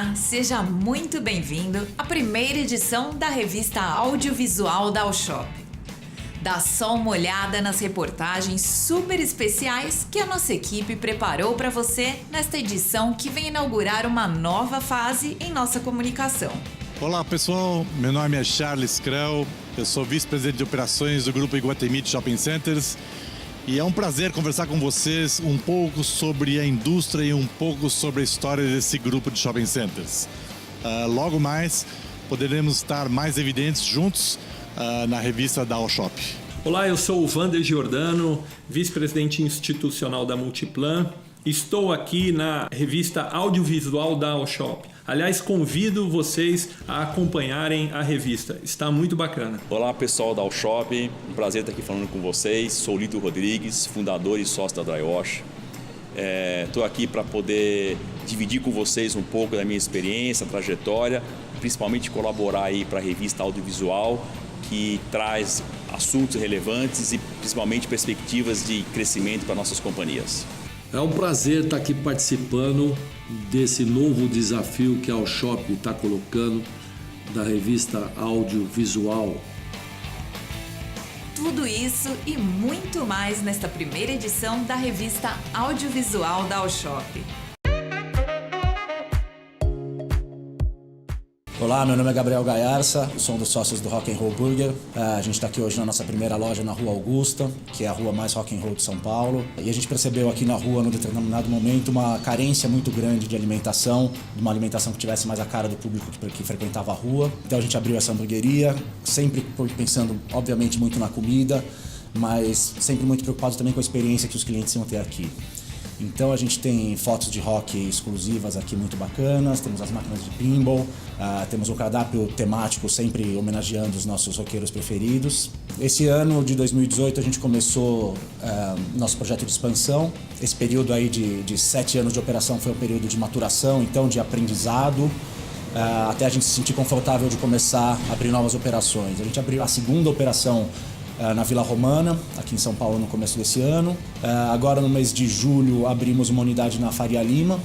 Olá, seja muito bem-vindo à primeira edição da revista audiovisual da Alshop. Dá só uma olhada nas reportagens super especiais que a nossa equipe preparou para você nesta edição que vem inaugurar uma nova fase em nossa comunicação. Olá pessoal, meu nome é Charles Krell, eu sou vice-presidente de operações do Grupo Iguatemi Shopping Centers e é um prazer conversar com vocês um pouco sobre a indústria e um pouco sobre a história desse grupo de shopping centers. Logo mais poderemos estar mais evidentes juntos na revista da Alshop. Olá, eu sou o Vander Giordano, vice-presidente institucional da Multiplan. Estou aqui na revista audiovisual da Alshop. Aliás, convido vocês a acompanharem a revista. Está muito bacana. Olá, pessoal da Alshop. Um prazer estar aqui falando com vocês. Sou Lito Rodrigues, fundador e sócio da Drywash. Estou aqui para poder dividir com vocês um pouco da minha experiência, trajetória, principalmente colaborar aí para a revista audiovisual que traz assuntos relevantes e principalmente perspectivas de crescimento para nossas companhias. É um prazer estar aqui participando desse novo desafio que a Alshop está colocando da revista audiovisual. Tudo isso e muito mais nesta primeira edição da revista audiovisual da Alshop. Olá, meu nome é Gabriel Gaiarsa, sou um dos sócios do Rock and Roll Burger. A gente está aqui hoje na nossa primeira loja na Rua Augusta, que é a rua mais rock and roll de São Paulo. E a gente percebeu aqui na rua, num determinado momento, uma carência muito grande de alimentação, de uma alimentação que tivesse mais a cara do público que frequentava a rua. Então a gente abriu essa hamburgueria, sempre pensando, obviamente, muito na comida, mas sempre muito preocupado também com a experiência que os clientes iam ter aqui. Então a gente tem fotos de rock exclusivas aqui muito bacanas, temos as máquinas de pinball, temos um cardápio temático sempre homenageando os nossos roqueiros preferidos. Esse ano de 2018 a gente começou nosso projeto de expansão. Esse período aí de 7 anos de operação foi um período de maturação, então de aprendizado, até a gente se sentir confortável de começar a abrir novas operações. A gente abriu a segunda operação na Vila Romana, aqui em São Paulo, no começo desse ano. Agora, no mês de julho, abrimos uma unidade na Faria Lima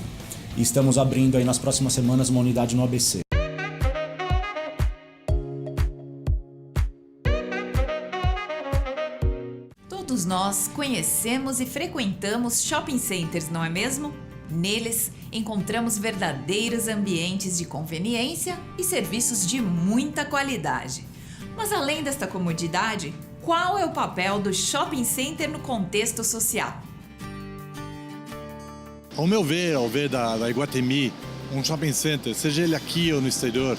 e estamos abrindo aí nas próximas semanas uma unidade no ABC. Todos nós conhecemos e frequentamos shopping centers, não é mesmo? Neles, encontramos verdadeiros ambientes de conveniência e serviços de muita qualidade. Mas além desta comodidade, qual é o papel do shopping center no contexto social? Ao meu ver, ao ver da Iguatemi, um shopping center, seja ele aqui ou no exterior,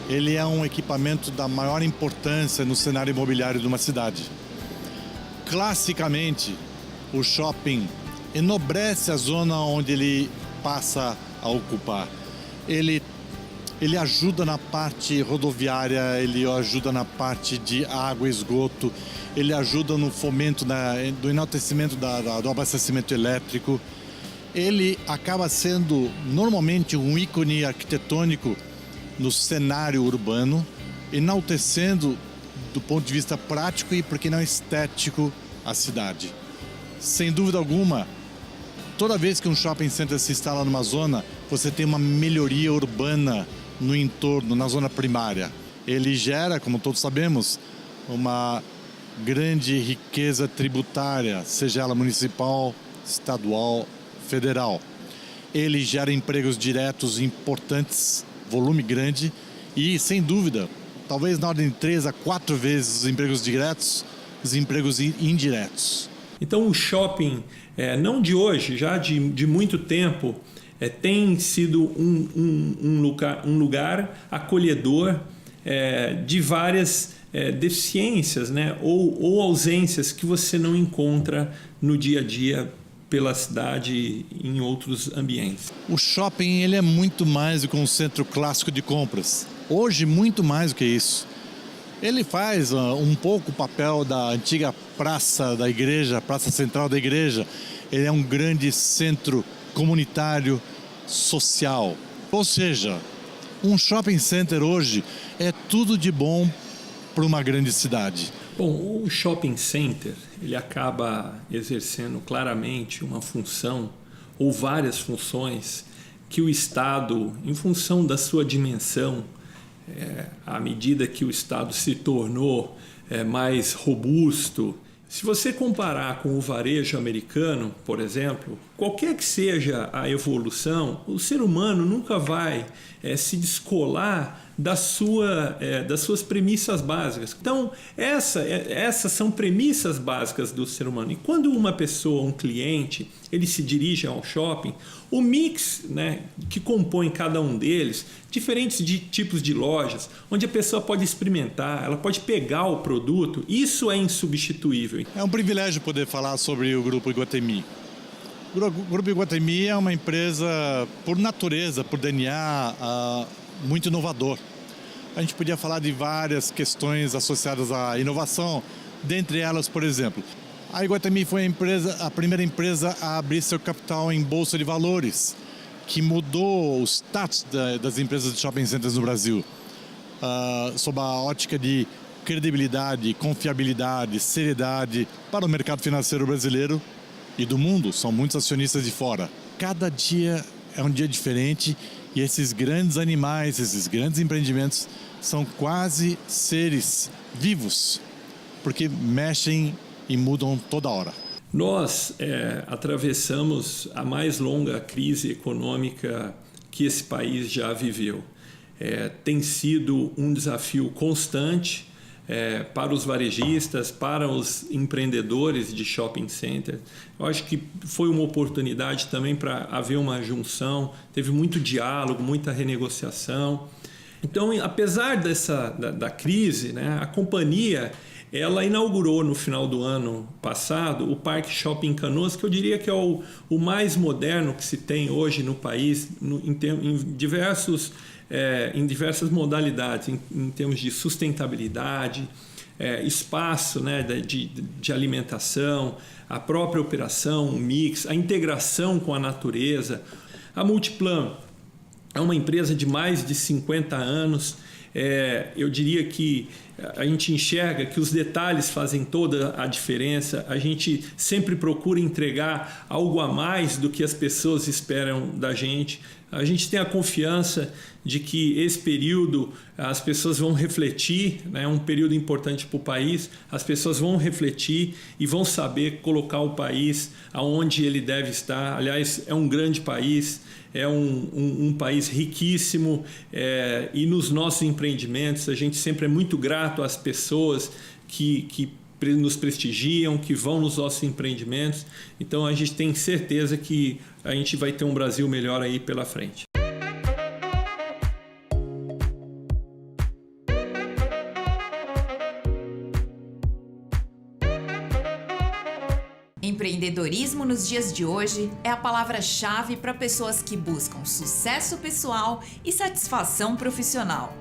ele é um equipamento da maior importância no cenário imobiliário de uma cidade. Classicamente, o shopping enobrece a zona onde ele passa a ocupar. Ele ajuda na parte rodoviária, ele ajuda na parte de água e esgoto, ele ajuda no fomento do enaltecimento do abastecimento elétrico. Ele acaba sendo normalmente um ícone arquitetônico no cenário urbano, enaltecendo do ponto de vista prático e, por que não, estético, a cidade. Sem dúvida alguma, toda vez que um shopping center se instala numa zona, você tem uma melhoria urbana no entorno, na zona primária. Ele gera, como todos sabemos, uma grande riqueza tributária, seja ela municipal, estadual, federal. Ele gera empregos diretos importantes, volume grande e, sem dúvida, talvez na ordem de 3 a 4 vezes os empregos diretos, os empregos indiretos. Então o shopping, não de hoje, já de muito tempo, tem sido um lugar acolhedor de várias deficiências, né? ou ausências que você não encontra no dia a dia pela cidade e em outros ambientes. O shopping ele é muito mais do que um centro clássico de compras. Hoje, muito mais do que isso. Ele faz um pouco o papel da antiga praça da igreja, praça central da igreja. Ele é um grande centro comunitário, social. Ou seja, um shopping center hoje é tudo de bom para uma grande cidade. Bom, o shopping center ele acaba exercendo claramente uma função ou várias funções que o Estado, em função da sua dimensão, à medida que o Estado se tornou mais robusto, se você comparar com o varejo americano, por exemplo, qualquer que seja a evolução, o ser humano nunca vai se descolar das suas premissas básicas. Então, essas são premissas básicas do ser humano. E quando uma pessoa, um cliente, ele se dirige ao shopping, o mix, né, que compõe cada um deles, diferentes tipos de lojas, onde a pessoa pode experimentar, ela pode pegar o produto, isso é insubstituível. É um privilégio poder falar sobre o Grupo Iguatemi. O Grupo Iguatemi é uma empresa, por natureza, por DNA, muito inovador. A gente podia falar de várias questões associadas à inovação, dentre elas, por exemplo, a Iguatemi foi a primeira empresa a abrir seu capital em bolsa de valores, que mudou o status das empresas de shopping centers no Brasil, sob a ótica de credibilidade, confiabilidade, seriedade para o mercado financeiro brasileiro e do mundo. São muitos acionistas de fora. Cada dia é um dia diferente e esses grandes animais, esses grandes empreendimentos são quase seres vivos, porque mexem e mudam toda hora. Nós atravessamos a mais longa crise econômica que esse país já viveu. Tem sido um desafio constante para os varejistas, para os empreendedores de shopping center. Eu acho que foi uma oportunidade também para haver uma junção, teve muito diálogo, muita renegociação. Então, apesar da crise, né, a companhia ela inaugurou no final do ano passado o Parque Shopping Canoas, que eu diria que é o mais moderno que se tem hoje no país, em diversas modalidades, em termos de sustentabilidade, espaço, né, de alimentação, a própria operação, o mix, a integração com a natureza. A Multiplan é uma empresa de mais de 50 anos. Eu diria que a gente enxerga que os detalhes fazem toda a diferença. A gente sempre procura entregar algo a mais do que as pessoas esperam da gente. A gente tem a confiança de que esse período as pessoas vão refletir, né? É um período importante para o país, as pessoas vão refletir e vão saber colocar o país aonde ele deve estar. Aliás, é um grande país, é um país riquíssimo, e nos nossos empreendimentos a gente sempre é muito grato às pessoas que nos prestigiam, que vão nos nossos empreendimentos. Então a gente tem certeza que a gente vai ter um Brasil melhor aí pela frente. Empreendedorismo nos dias de hoje é a palavra-chave para pessoas que buscam sucesso pessoal e satisfação profissional.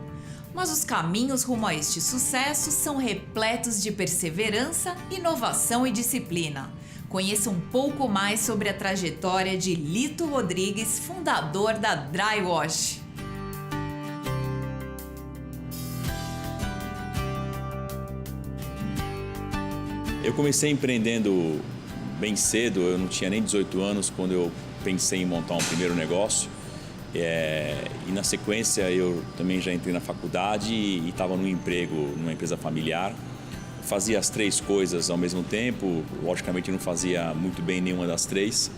Mas os caminhos rumo a este sucesso são repletos de perseverança, inovação e disciplina. Conheça um pouco mais sobre a trajetória de Lito Rodrigues, fundador da Drywash. Eu comecei empreendendo bem cedo, eu não tinha nem 18 anos quando eu pensei em montar um primeiro negócio. E na sequência eu também já entrei na faculdade e estava num emprego numa empresa familiar. Fazia as três coisas ao mesmo tempo, logicamente não fazia muito bem nenhuma das três.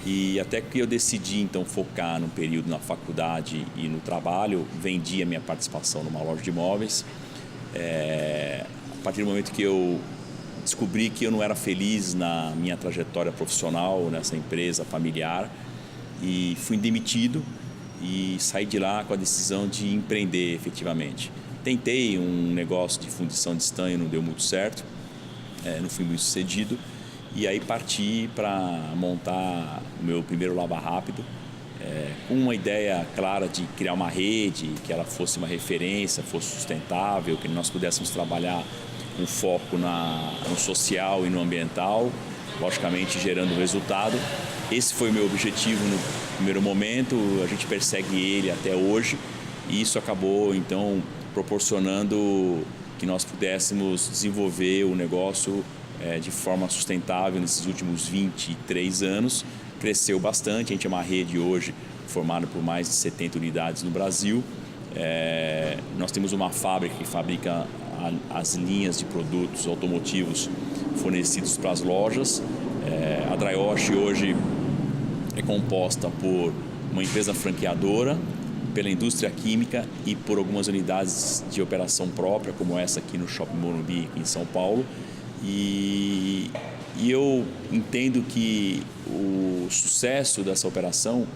E até que eu decidi então focar num período na faculdade e no trabalho, vendi a minha participação numa loja de imóveis. A partir do momento que eu descobri que eu não era feliz na minha trajetória profissional nessa empresa familiar e fui demitido e saí de lá com a decisão de empreender efetivamente. Tentei um negócio de fundição de estanho, não deu muito certo, não fui muito sucedido, e aí parti para montar o meu primeiro Lava Rápido, com uma ideia clara de criar uma rede, que ela fosse uma referência, fosse sustentável, que nós pudéssemos trabalhar com foco no social e no ambiental, logicamente gerando resultado. Esse foi o meu objetivo no primeiro momento, a gente persegue ele até hoje, e isso acabou então proporcionando que nós pudéssemos desenvolver o negócio de forma sustentável nesses últimos 23 anos. Cresceu bastante, a gente é uma rede hoje formado por mais de 70 unidades no Brasil. Nós temos uma fábrica que fabrica as linhas de produtos automotivos fornecidos para as lojas. A Dryosh hoje é composta por uma empresa franqueadora, pela indústria química e por algumas unidades de operação própria, como essa aqui no Shopping Morumbi, aqui em São Paulo. E eu entendo que o sucesso dessa operação,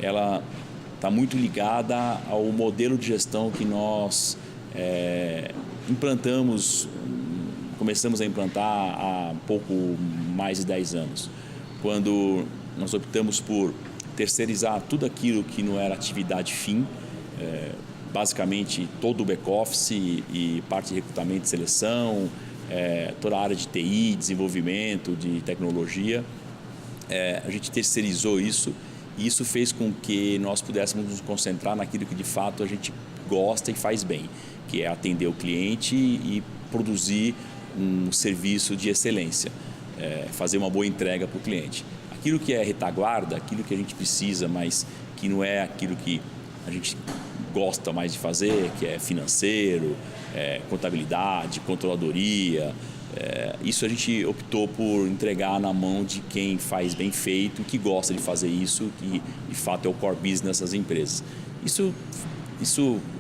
ela está muito ligada ao modelo de gestão que nós começamos a implantar há pouco mais de 10 anos, quando nós optamos por terceirizar tudo aquilo que não era atividade fim, basicamente todo o back-office e parte de recrutamento e seleção, toda a área de TI, desenvolvimento, de tecnologia. A gente terceirizou isso e isso fez com que nós pudéssemos nos concentrar naquilo que de fato a gente gosta e faz bem, que é atender o cliente e produzir um serviço de excelência, fazer uma boa entrega para o cliente. Aquilo que é retaguarda, aquilo que a gente precisa, mas que não é aquilo que a gente gosta mais de fazer, que é financeiro, contabilidade, controladoria, isso a gente optou por entregar na mão de quem faz bem feito, que gosta de fazer isso, que de fato é o core business dessas empresas. Isso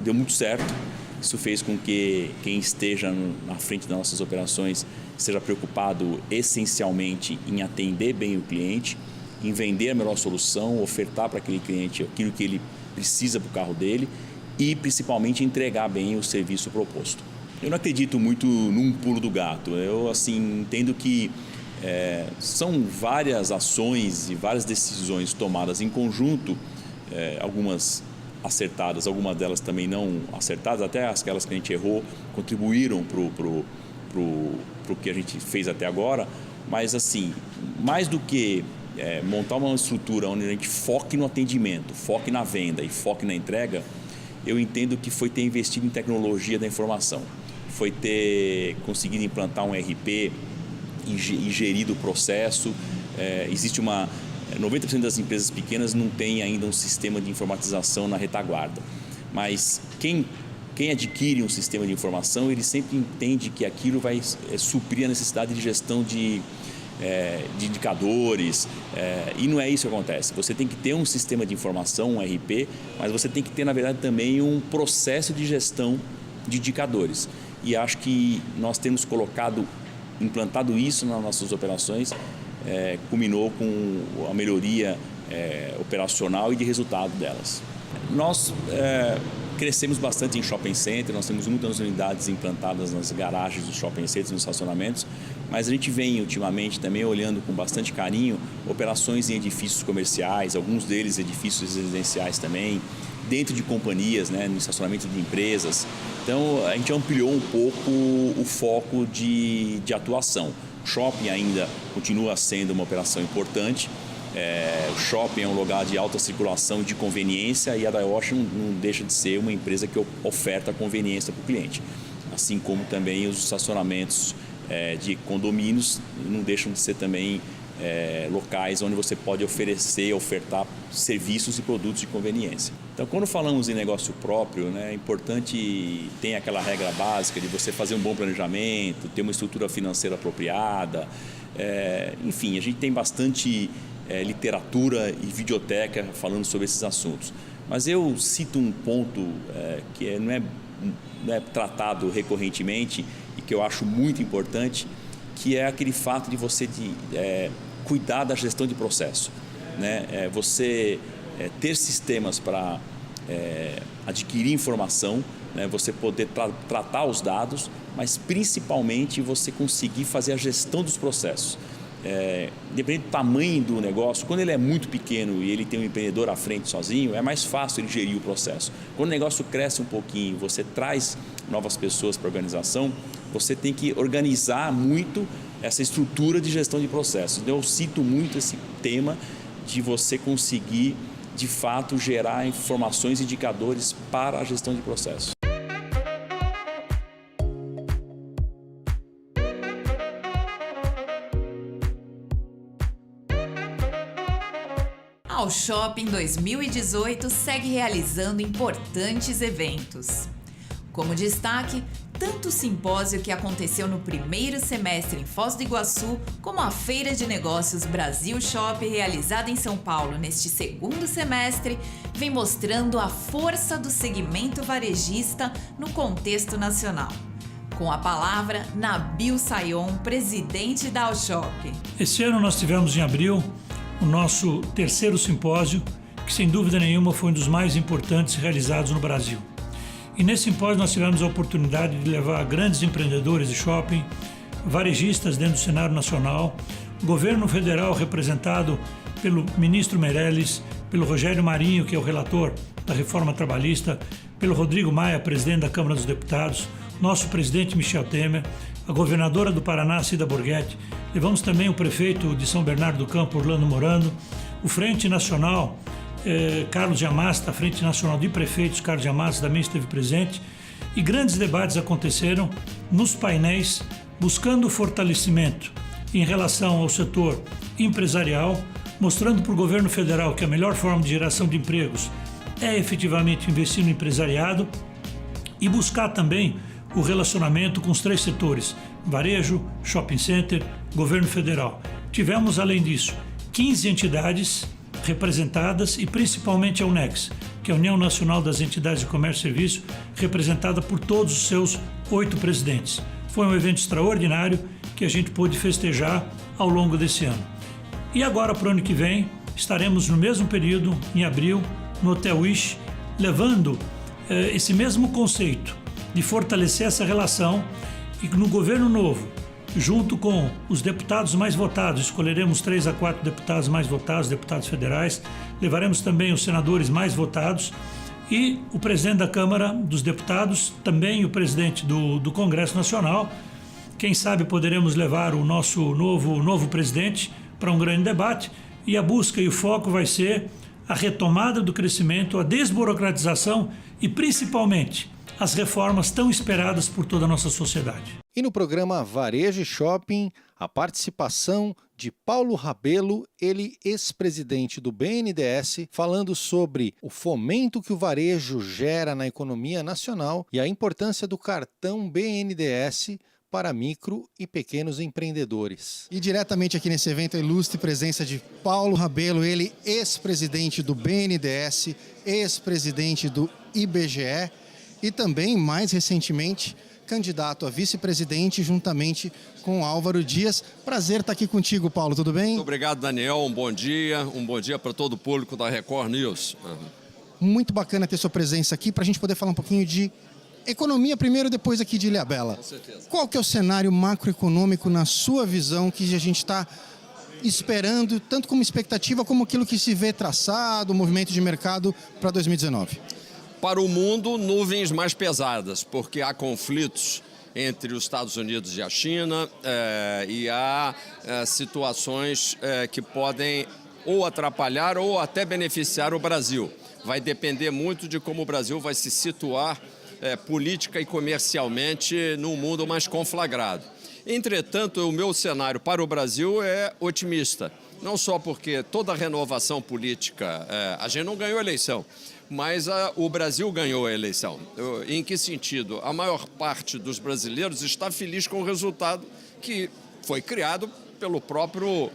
deu muito certo, isso fez com que quem esteja na frente das nossas operações seja preocupado essencialmente em atender bem o cliente, em vender a melhor solução, ofertar para aquele cliente aquilo que ele precisa para o carro dele e principalmente entregar bem o serviço proposto. Eu não acredito muito num pulo do gato. Eu entendo que são várias ações e várias decisões tomadas em conjunto, algumas acertadas, algumas delas também não acertadas, até aquelas que a gente errou contribuíram para o que a gente fez até agora, mas mais do que montar uma estrutura onde a gente foque no atendimento, foque na venda e foque na entrega, eu entendo que foi ter investido em tecnologia da informação, foi ter conseguido implantar um ERP e gerido o processo. Existe 90% das empresas pequenas não tem ainda um sistema de informatização na retaguarda, mas quem adquire um sistema de informação, ele sempre entende que aquilo vai suprir a necessidade de gestão de indicadores, e não é isso que acontece. Você tem que ter um sistema de informação, um ERP, mas você tem que ter, na verdade, também um processo de gestão de indicadores. E acho que nós temos implantado isso nas nossas operações, culminou com a melhoria operacional e de resultado delas. Nós crescemos bastante em shopping center, nós temos muitas unidades implantadas nas garagens dos shopping centers, nos estacionamentos, mas a gente vem ultimamente também olhando com bastante carinho operações em edifícios comerciais, alguns deles edifícios residenciais também, dentro de companhias, no estacionamento de empresas. Então a gente ampliou um pouco o foco de atuação. O shopping ainda continua sendo uma operação importante. O shopping é um lugar de alta circulação e de conveniência, e a Dryosh não deixa de ser uma empresa que oferta conveniência para o cliente. Assim como também os estacionamentos de condomínios não deixam de ser também locais onde você pode ofertar serviços e produtos de conveniência. Então, quando falamos em negócio próprio, é importante ter aquela regra básica de você fazer um bom planejamento, ter uma estrutura financeira apropriada. Enfim, a gente tem bastante literatura e videoteca falando sobre esses assuntos. Mas eu cito um ponto que não é tratado recorrentemente e que eu acho muito importante, que é aquele fato de você cuidar da gestão de processo. Você ter sistemas para adquirir informação, você poder tratar os dados, mas principalmente você conseguir fazer a gestão dos processos. Independente do tamanho do negócio, quando ele é muito pequeno e ele tem um empreendedor à frente sozinho, é mais fácil ele gerir o processo. Quando o negócio cresce um pouquinho, você traz novas pessoas para a organização, você tem que organizar muito essa estrutura de gestão de processos. Então, eu cito muito esse tema de você conseguir, de fato, gerar informações e indicadores para a gestão de processos. A A Shopping 2018 segue realizando importantes eventos. Como destaque, tanto o simpósio que aconteceu no primeiro semestre em Foz do Iguaçu, como a Feira de Negócios Brasil Shop, realizada em São Paulo neste segundo semestre, vem mostrando a força do segmento varejista no contexto nacional. Com a palavra, Nabil Sayon, presidente da Alshop. Esse ano nós tivemos em abril o nosso terceiro simpósio, que sem dúvida nenhuma foi um dos mais importantes realizados no Brasil. E nesse simpósio nós tivemos a oportunidade de levar grandes empreendedores de shopping, varejistas dentro do cenário nacional, governo federal representado pelo ministro Meirelles, pelo Rogério Marinho, que é o relator da reforma trabalhista, pelo Rodrigo Maia, presidente da Câmara dos Deputados, nosso presidente Michel Temer, a governadora do Paraná, Cida Borghetti, levamos também o prefeito de São Bernardo do Campo, Orlando Morando, o Frente Nacional, Carlos Giamasta, a Frente Nacional de Prefeitos, Carlos Giamasta também esteve presente, e grandes debates aconteceram nos painéis, buscando o fortalecimento em relação ao setor empresarial, mostrando para o governo federal que a melhor forma de geração de empregos é efetivamente investir no empresariado e buscar também o relacionamento com os três setores, varejo, shopping center, governo federal. Tivemos, além disso, 15 entidades representadas e principalmente a UNEX, que é a União Nacional das Entidades de Comércio e Serviço, representada por todos os seus 8 presidentes. Foi um evento extraordinário que a gente pôde festejar ao longo desse ano. E agora, para o ano que vem, estaremos no mesmo período, em abril, no Hotel Wish, levando esse mesmo conceito de fortalecer essa relação e no governo novo, junto com os deputados mais votados, escolheremos 3 a 4 deputados mais votados, deputados federais, levaremos também os senadores mais votados e o presidente da Câmara dos Deputados, também o presidente do Congresso Nacional. Quem sabe poderemos levar o nosso novo presidente para um grande debate e a busca e o foco vai ser a retomada do crescimento, a desburocratização e principalmente as reformas tão esperadas por toda a nossa sociedade. E no programa Varejo e Shopping, a participação de Paulo Rabelo, ele ex-presidente do BNDES, falando sobre o fomento que o varejo gera na economia nacional e a importância do cartão BNDES para micro e pequenos empreendedores. E diretamente aqui nesse evento, a ilustre presença de Paulo Rabelo, ele ex-presidente do BNDES, ex-presidente do IBGE e também, mais recentemente, candidato a vice-presidente juntamente com Álvaro Dias. Prazer estar aqui contigo, Paulo, tudo bem? Muito obrigado, Daniel, um bom dia para todo o público da Record News. Muito bacana ter sua presença aqui para a gente poder falar um pouquinho de economia primeiro, depois aqui de Ilhabela. Com certeza. Qual que é o cenário macroeconômico na sua visão que a gente está esperando, tanto como expectativa como aquilo que se vê traçado, o movimento de mercado para 2019? Para o mundo, nuvens mais pesadas, porque há conflitos entre os Estados Unidos e a China e há situações que podem ou atrapalhar ou até beneficiar o Brasil. Vai depender muito de como o Brasil vai se situar política e comercialmente num mundo mais conflagrado. Entretanto, o meu cenário para o Brasil é otimista. Não só porque toda a renovação política, a gente não ganhou a eleição, mas o Brasil ganhou a eleição. Em que sentido? A maior parte dos brasileiros está feliz com o resultado que foi criado pelo próprio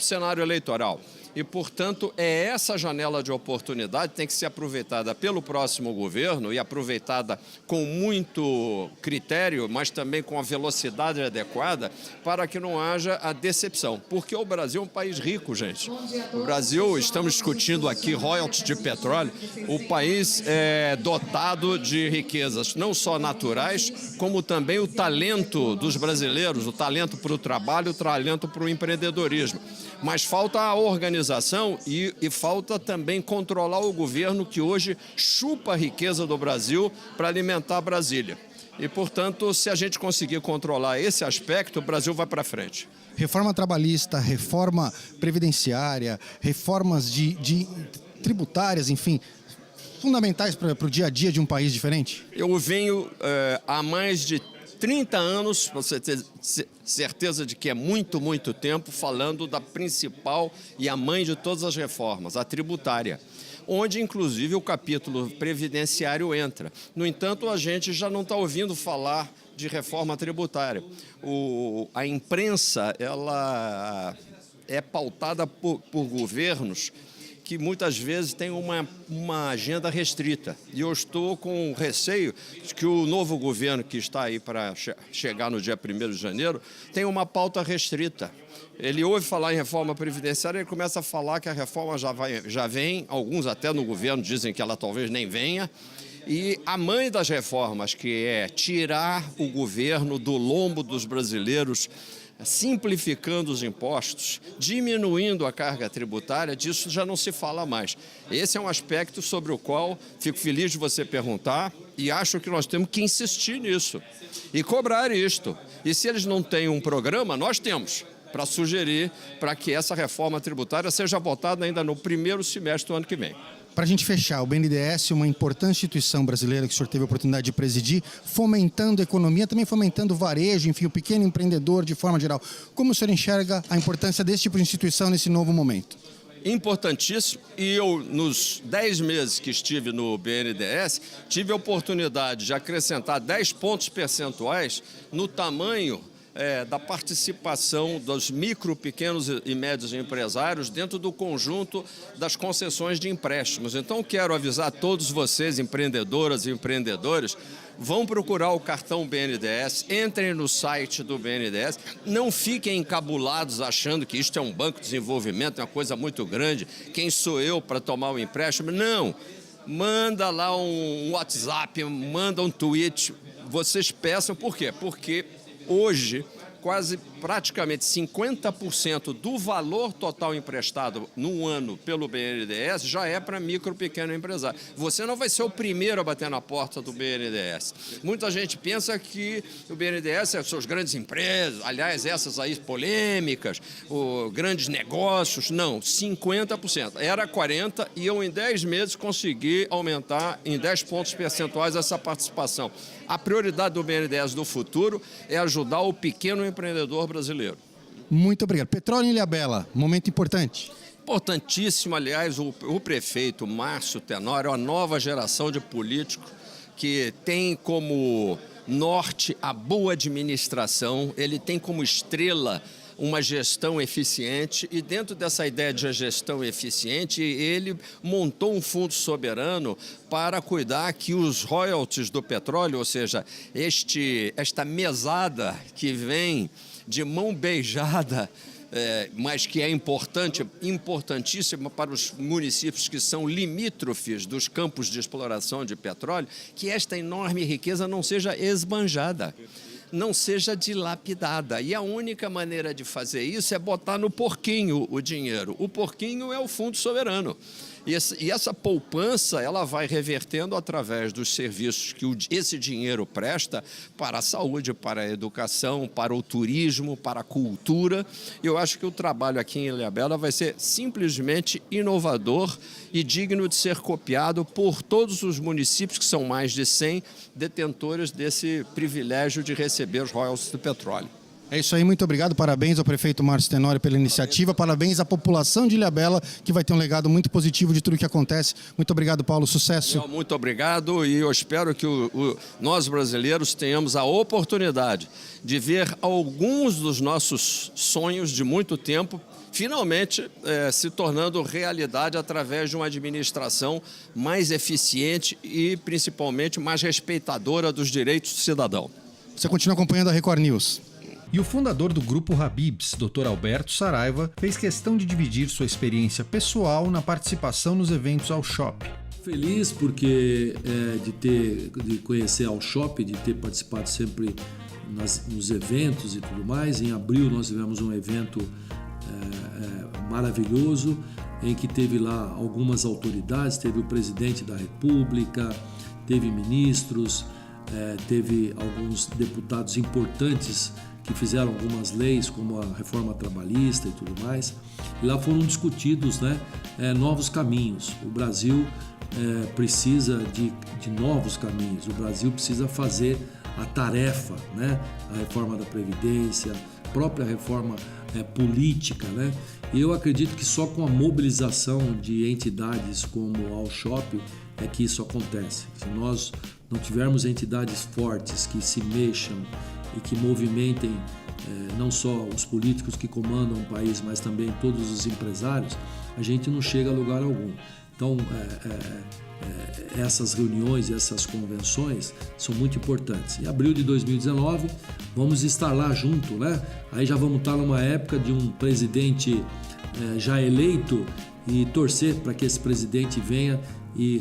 cenário eleitoral. E, portanto, essa janela de oportunidade tem que ser aproveitada pelo próximo governo e aproveitada com muito critério, mas também com a velocidade adequada para que não haja a decepção. Porque o Brasil é um país rico, gente. O Brasil, estamos discutindo aqui royalties de petróleo, o país é dotado de riquezas, não só naturais, como também o talento dos brasileiros, o talento para o trabalho, o talento para o empreendedorismo. Mas falta a organização e falta também controlar o governo que hoje chupa a riqueza do Brasil para alimentar Brasília. E, portanto, se a gente conseguir controlar esse aspecto, o Brasil vai para frente. Reforma trabalhista, reforma previdenciária, reformas de tributárias, enfim, fundamentais para o dia a dia de um país diferente? Eu venho há mais de 30 anos, você ter certeza de que é muito, muito tempo, falando da principal e a mãe de todas as reformas, a tributária, onde inclusive o capítulo previdenciário entra. No entanto, a gente já não está ouvindo falar de reforma tributária. A imprensa, ela é pautada por governos que muitas vezes têm uma agenda restrita. E eu estou com receio de que o novo governo que está aí para chegar no dia 1º de janeiro tem uma pauta restrita. Ele ouve falar em reforma previdenciária e ele começa a falar que a reforma já vem, alguns até no governo dizem que ela talvez nem venha. E a mãe das reformas, que é tirar o governo do lombo dos brasileiros, simplificando os impostos, diminuindo a carga tributária, disso já não se fala mais. Esse é um aspecto sobre o qual fico feliz de você perguntar e acho que nós temos que insistir nisso e cobrar isto. E se eles não têm um programa, nós temos para sugerir para que essa reforma tributária seja votada ainda no 1º semestre do ano que vem. Para a gente fechar, o BNDES, uma importante instituição brasileira que o senhor teve a oportunidade de presidir, fomentando a economia, também fomentando o varejo, enfim, o pequeno empreendedor de forma geral. Como o senhor enxerga a importância desse tipo de instituição nesse novo momento? Importantíssimo, e eu, nos 10 meses que estive no BNDES, tive a oportunidade de acrescentar 10 pontos percentuais no tamanho da participação dos micro, pequenos e médios empresários dentro do conjunto das concessões de empréstimos. Então, quero avisar todos vocês, empreendedoras e empreendedores, vão procurar o cartão BNDES, entrem no site do BNDES, não fiquem encabulados achando que isto é um banco de desenvolvimento, é uma coisa muito grande, quem sou eu para tomar um empréstimo? Não, manda lá um WhatsApp, manda um tweet, vocês peçam, por quê? Porque hoje, praticamente 50% do valor total emprestado no ano pelo BNDES já é para micro e pequeno empresário. Você não vai ser o primeiro a bater na porta do BNDES. Muita gente pensa que o BNDES são as grandes empresas, aliás, essas aí polêmicas, grandes negócios. Não, 50%. Era 40% e eu em 10 meses consegui aumentar em 10 pontos percentuais essa participação. A prioridade do BNDES do futuro é ajudar o pequeno empreendedor brasileiro. Muito obrigado. Petróleo em Ilhabela, momento importante. Importantíssimo, aliás, o prefeito Márcio Tenório, a nova geração de políticos que tem como norte a boa administração, ele tem como estrela uma gestão eficiente e dentro dessa ideia de gestão eficiente, ele montou um fundo soberano para cuidar que os royalties do petróleo, ou seja, esta mesada que vem de mão beijada, mas que é importantíssima para os municípios que são limítrofes dos campos de exploração de petróleo, que esta enorme riqueza não seja esbanjada, não seja dilapidada. E a única maneira de fazer isso é botar no porquinho o dinheiro. O porquinho é o fundo soberano. E essa poupança ela vai revertendo através dos serviços que esse dinheiro presta para a saúde, para a educação, para o turismo, para a cultura. Eu acho que o trabalho aqui em Ilhabela vai ser simplesmente inovador e digno de ser copiado por todos os municípios, que são mais de 100 detentores desse privilégio de receber os royalties do petróleo. É isso aí, muito obrigado, parabéns ao prefeito Márcio Tenório pela iniciativa, parabéns à população de Ilhabela, que vai ter um legado muito positivo de tudo que acontece. Muito obrigado, Paulo, sucesso. Muito obrigado e eu espero que nós brasileiros tenhamos a oportunidade de ver alguns dos nossos sonhos de muito tempo finalmente se tornando realidade através de uma administração mais eficiente e principalmente mais respeitadora dos direitos do cidadão. Você continua acompanhando a Record News. E o fundador do Grupo Habib's, Dr. Alberto Saraiva, fez questão de dividir sua experiência pessoal na participação nos eventos Ao Shop. Feliz porque de conhecer Ao Shop, de ter participado sempre nos eventos e tudo mais. Em abril nós tivemos um evento maravilhoso em que teve lá algumas autoridades, teve o presidente da República, teve ministros, teve alguns deputados importantes que fizeram algumas leis, como a reforma trabalhista e tudo mais. E lá foram discutidos novos caminhos. O Brasil precisa de novos caminhos. O Brasil precisa fazer a tarefa, né? A reforma da Previdência, a própria reforma política, né? E eu acredito que só com a mobilização de entidades como a Alshop é que isso acontece. Se nós não tivermos entidades fortes que se mexam e que movimentem não só os políticos que comandam o país, mas também todos os empresários, a gente não chega a lugar algum. Então, essas reuniões e essas convenções são muito importantes. Em abril de 2019, vamos estar lá junto, né? Aí já vamos estar numa época de um presidente já eleito e torcer para que esse presidente venha e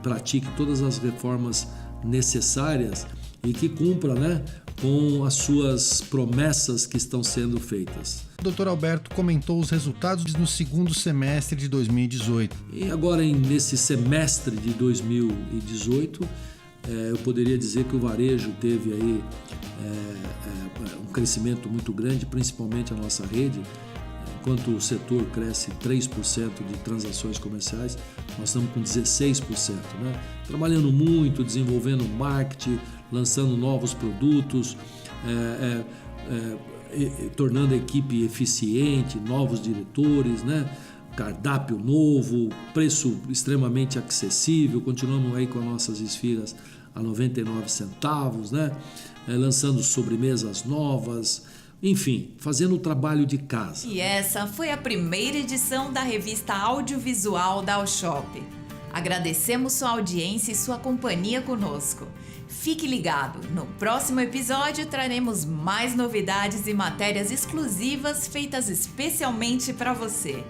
pratique todas as reformas necessárias e que cumpra, né, com as suas promessas que estão sendo feitas. O Dr. Alberto comentou os resultados no segundo semestre de 2018. E agora, nesse semestre de 2018, eu poderia dizer que o varejo teve aí um crescimento muito grande, principalmente a nossa rede. Enquanto o setor cresce 3% de transações comerciais, nós estamos com 16%, né? Trabalhando muito, desenvolvendo marketing, lançando novos produtos, tornando a equipe eficiente, novos diretores, né? Cardápio novo, preço extremamente acessível, continuamos aí com as nossas esfirras a 99 centavos, né? Lançando sobremesas novas, enfim, fazendo o trabalho de casa. E essa foi a primeira edição da revista audiovisual da Alshop. Agradecemos sua audiência e sua companhia conosco. Fique ligado, no próximo episódio traremos mais novidades e matérias exclusivas feitas especialmente para você.